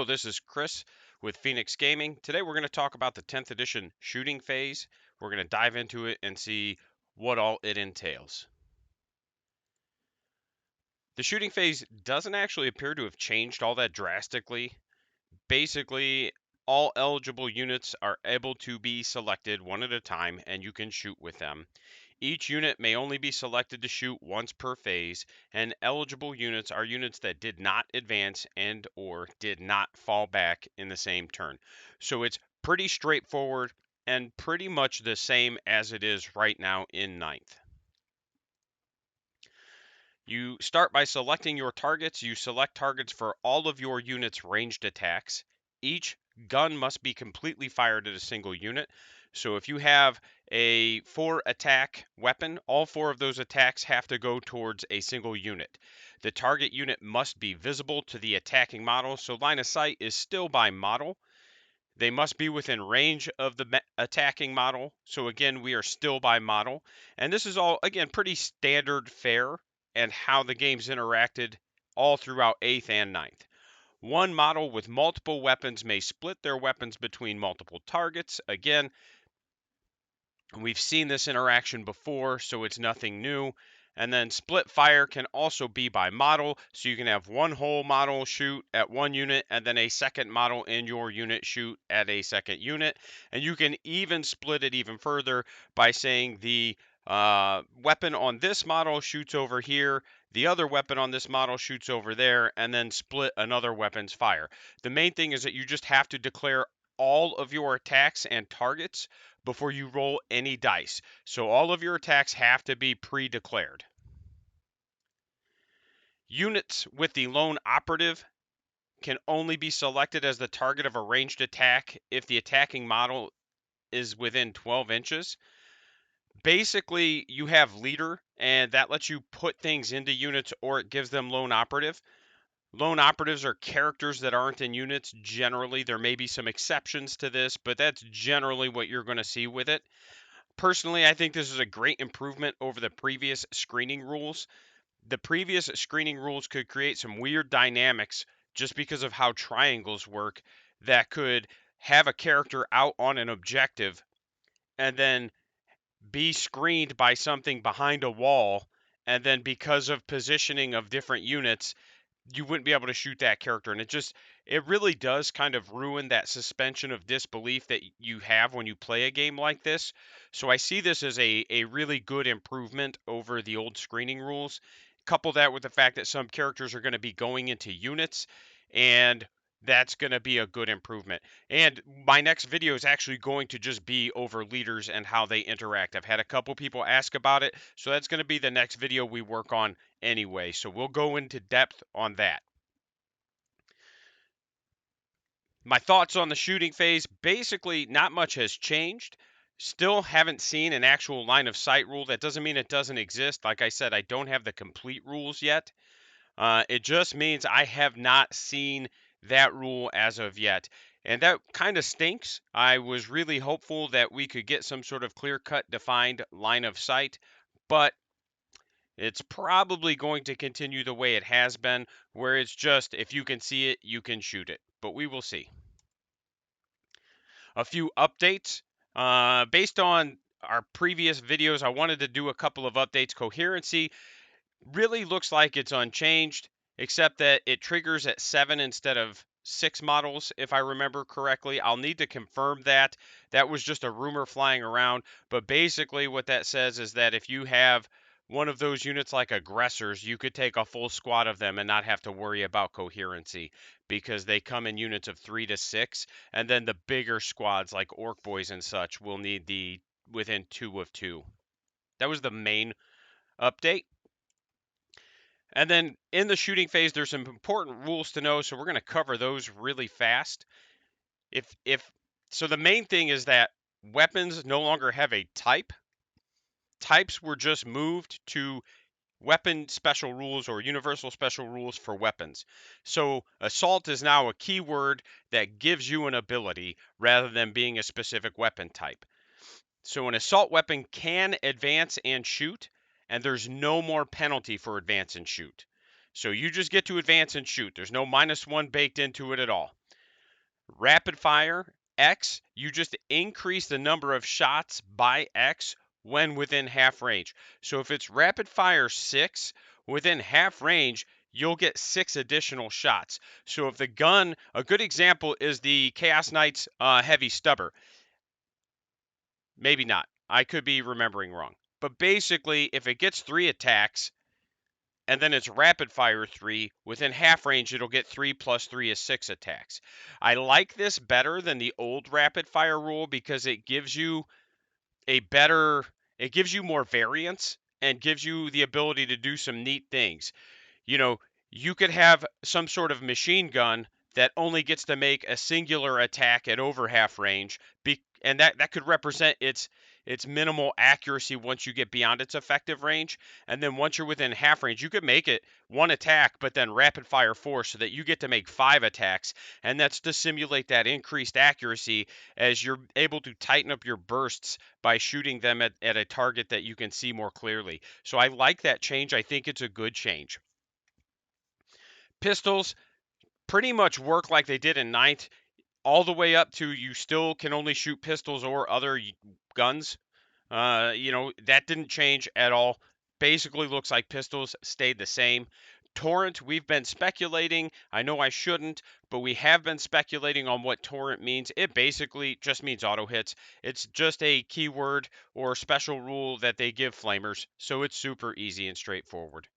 this is Chris with Phoenix Gaming. Today we're going to talk about the 10th edition shooting phase. We're going to dive into it and see what all it entails. The shooting phase doesn't actually appear to have changed all that drastically. Basically, all eligible units are able to be selected one at a time and you can shoot with them. Each unit may only be selected to shoot once per phase, and eligible units are units that did not advance and or did not fall back in the same turn. So it's pretty straightforward and pretty much the same as it is right now in 9th. You start by selecting your targets. You select targets for all of your unit's ranged attacks. Each gun must be completely fired at a single unit. So if you have a 4 attack weapon, all 4 of those attacks have to go towards a single unit. The target unit must be visible to the attacking model, so line of sight is still by model. They must be within range of the attacking model. So again, we are still by model. And this is all, again, pretty standard fare and how the game's interacted all throughout 8th and 9th. One model with multiple weapons may split their weapons between multiple targets. Again, we've seen this interaction before, so it's nothing new. And then split fire can also be by model, so you can have one whole model shoot at one unit and then a second model in your unit shoot at a second unit. And you can even split it even further by saying the weapon on this model shoots over here, the other weapon on this model shoots over there, and then split another weapon's fire. The main thing is that you just have to declare all of your attacks and targets before you roll any dice. So all of your attacks have to be pre-declared. Units with the lone operative can only be selected as the target of a ranged attack if the attacking model is within 12 inches. Basically, you have leader, and that lets you put things into units, or it gives them lone operative. Lone operatives are characters that aren't in units. Generally, there may be some exceptions to this, but that's generally what you're going to see with it. Personally, I think this is a great improvement over the previous screening rules. The previous screening rules could create some weird dynamics just because of how triangles work that could have a character out on an objective and then be screened by something behind a wall, and then because of positioning of different units, you wouldn't be able to shoot that character. And it really does kind of ruin that suspension of disbelief that you have when you play a game like this. So I see this as a really good improvement over the old screening rules. Couple that with the fact that some characters are going to be going into units, and that's going to be a good improvement. And my next video is actually going to just be over leaders and how they interact. I've had a couple people ask about it, so that's going to be the next video we work on anyway. So we'll go into depth on that. My thoughts on the shooting phase, basically not much has changed. Still haven't seen an actual line of sight rule. That doesn't mean it doesn't exist. Like I said, I don't have the complete rules yet. It just means I have not seen that rule as of yet. And that kind of stinks. I was really hopeful that we could get some sort of clear-cut defined line of sight, but it's probably going to continue the way it has been, where it's just if you can see it, you can shoot it. But we will see. A few updates. Based on our previous videos, I wanted to do a couple of updates. Coherency really looks like it's unchanged, except that it triggers at 7 instead of 6 models, if I remember correctly. I'll need to confirm that. That was just a rumor flying around. But basically what that says is that if you have one of those units like aggressors, you could take a full squad of them and not have to worry about coherency because they come in units of 3 to 6. And then the bigger squads like Orc Boys and such will need the within 2 of 2. That was the main update. And then in the shooting phase, there's some important rules to know, so we're going to cover those really fast. So the main thing is that weapons no longer have a type. Types were just moved to weapon special rules or universal special rules for weapons. So assault is now a keyword that gives you an ability rather than being a specific weapon type. So an assault weapon can advance and shoot, and there's no more penalty for advance and shoot. So you just get to advance and shoot. There's no -1 baked into it at all. Rapid fire X, you just increase the number of shots by X when within half range. So if it's rapid fire 6, within half range, you'll get 6 additional shots. So if the gun, a good example is the Chaos Knight's heavy stubber. Maybe not. I could be remembering wrong. But basically, if it gets 3 attacks, and then it's rapid fire 3, within half range it'll get 3 plus 3 is 6 attacks. I like this better than the old rapid fire rule because it gives you more variance and gives you the ability to do some neat things. You know, you could have some sort of machine gun that only gets to make a singular attack at over half range, and that could represent its minimal accuracy once you get beyond its effective range. And then once you're within half range, you could make it one attack, but then rapid fire 4 so that you get to make 5 attacks. And that's to simulate that increased accuracy as you're able to tighten up your bursts by shooting them at a target that you can see more clearly. So I like that change. I think it's a good change. Pistols pretty much work like they did in ninth, all the way up to you still can only shoot pistols or other guns. That didn't change at all. Basically looks like pistols stayed the same. Torrent, we've been speculating. I know I shouldn't, but we have been speculating on what torrent means. It basically just means auto hits. It's just a keyword or special rule that they give flamers, so it's super easy and straightforward.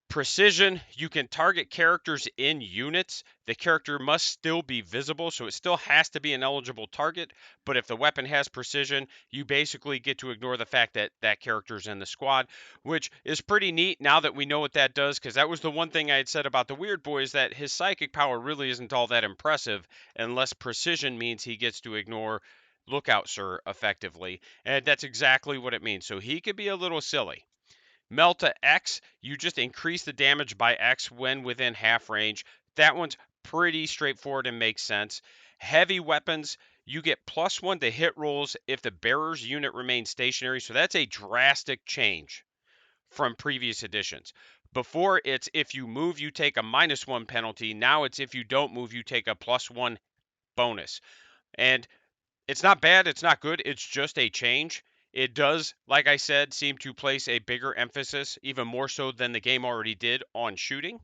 Precision, you can target characters in units. The character must still be visible, so it still has to be an eligible target. But if the weapon has precision, you basically get to ignore the fact that that character's in the squad, which is pretty neat now that we know what that does, because that was the one thing I had said about the Weird Boy, is that his psychic power really isn't all that impressive unless precision means he gets to ignore Lookout Sir effectively. And that's exactly what it means. So he could be a little silly. Melta X, you just increase the damage by X when within half range. That one's pretty straightforward and makes sense. Heavy weapons, you get +1 to hit rolls if the bearer's unit remains stationary. So that's a drastic change from previous editions. Before, it's if you move, you take a -1 penalty. Now it's if you don't move, you take a +1 bonus. And it's not bad, it's not good, it's just a change. It does, like I said, seem to place a bigger emphasis, even more so than the game already did, on shooting.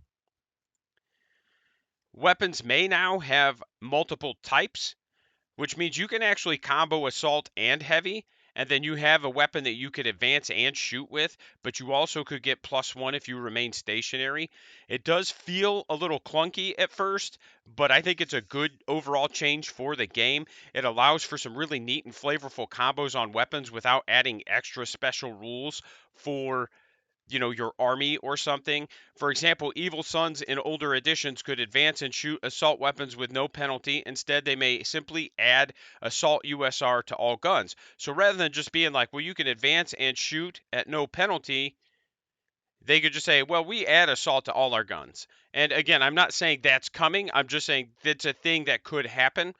Weapons may now have multiple types, which means you can actually combo assault and heavy, and then you have a weapon that you could advance and shoot with, but you also could get +1 if you remain stationary. It does feel a little clunky at first, but I think it's a good overall change for the game. It allows for some really neat and flavorful combos on weapons without adding extra special rules for your army or something. For example, Evil Sons in older editions could advance and shoot assault weapons with no penalty. Instead, they may simply add assault USR to all guns. So rather than just being like, well, you can advance and shoot at no penalty, they could just say, well, we add assault to all our guns. And again, I'm not saying that's coming. I'm just saying that's a thing that could happen,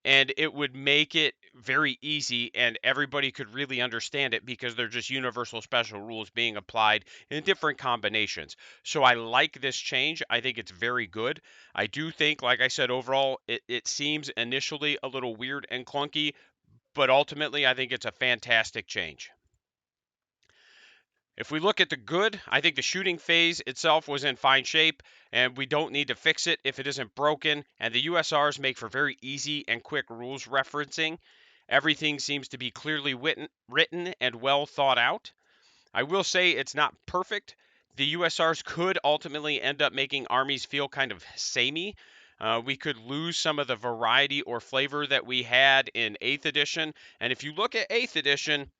and it would make it very easy and everybody could really understand it because they're just universal special rules being applied in different combinations. So I like this change. I think it's very good. I do think, like I said, overall, it seems initially a little weird and clunky, but ultimately I think it's a fantastic change. If we look at the good, I think the shooting phase itself was in fine shape, and we don't need to fix it if it isn't broken, and the USRs make for very easy and quick rules referencing. Everything seems to be clearly written and well thought out. I will say it's not perfect. The USRs could ultimately end up making armies feel kind of samey. We could lose some of the variety or flavor that we had in 8th edition, and if you look at 8th edition,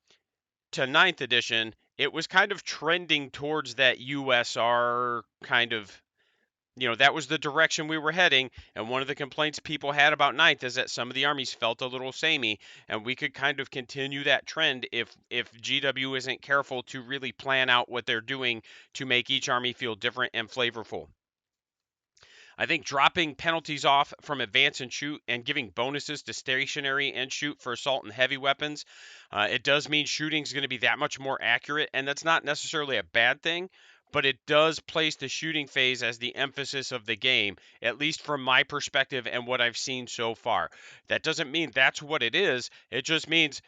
to ninth edition, it was kind of trending towards that USR kind of, that was the direction we were heading. And one of the complaints people had about ninth is that some of the armies felt a little samey, and we could kind of continue that trend if GW isn't careful to really plan out what they're doing to make each army feel different and flavorful. I think dropping penalties off from advance and shoot and giving bonuses to stationary and shoot for assault and heavy weapons, it does mean shooting is going to be that much more accurate, and that's not necessarily a bad thing. but it does place the shooting phase as the emphasis of the game, at least from my perspective and what I've seen so far. That doesn't mean that's what it is. It just means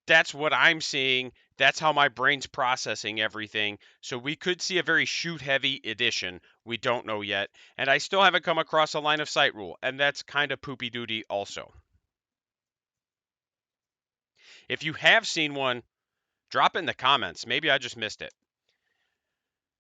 that's what I'm seeing. That's how my brain's processing everything. So we could see a very shoot heavy edition. We don't know yet. And I still haven't come across a line of sight rule, and that's kind of poopy duty also. If you have seen one, drop it in the comments. Maybe I just missed it.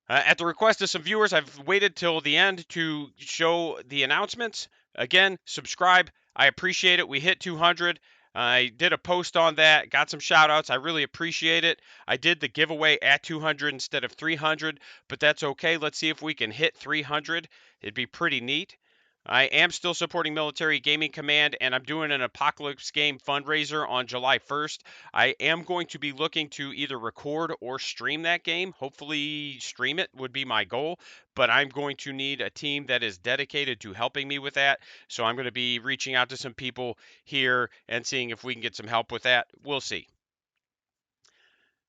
At the request of some viewers, I've waited till the end to show the announcements. Again, subscribe. I appreciate it. We hit 200. I did a post on that, got some shout outs. I really appreciate it. I did the giveaway at 200 instead of 300, but that's okay. Let's see if we can hit 300. It'd be pretty neat. I am still supporting Military Gaming Command, and I'm doing an Apocalypse game fundraiser on July 1st. I am going to be looking to either record or stream that game. Hopefully, stream it would be my goal, but I'm going to need a team that is dedicated to helping me with that. So I'm going to be reaching out to some people here and seeing if we can get some help with that. We'll see.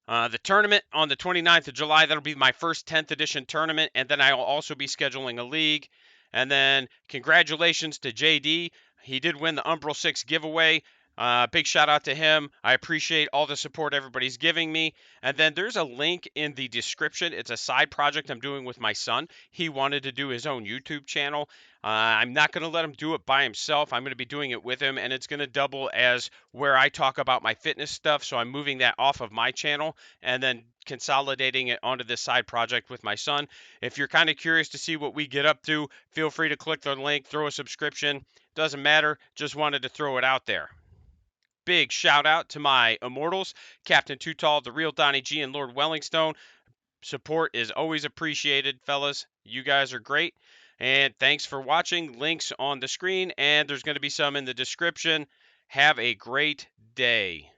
The tournament on the 29th of July, that'll be my first 10th edition tournament, and then I'll also be scheduling a league. And then congratulations to JD. He did win the Umbral 6 giveaway. Big shout out to him. I appreciate all the support everybody's giving me. And then there's a link in the description. It's a side project I'm doing with my son. He wanted to do his own YouTube channel. I'm not going to let him do it by himself. I'm going to be doing it with him, and it's going to double as where I talk about my fitness stuff. So I'm moving that off of my channel and then consolidating it onto this side project with my son. If you're kind of curious to see what we get up to, feel free to click the link, throw a subscription. Doesn't matter. Just wanted to throw it out there. Big shout out to my immortals, Captain Too Tall, The Real Donnie G, and Lord Wellingstone. Support is always appreciated, fellas. You guys are great. And thanks for watching. Links on the screen, and there's going to be some in the description. Have a great day.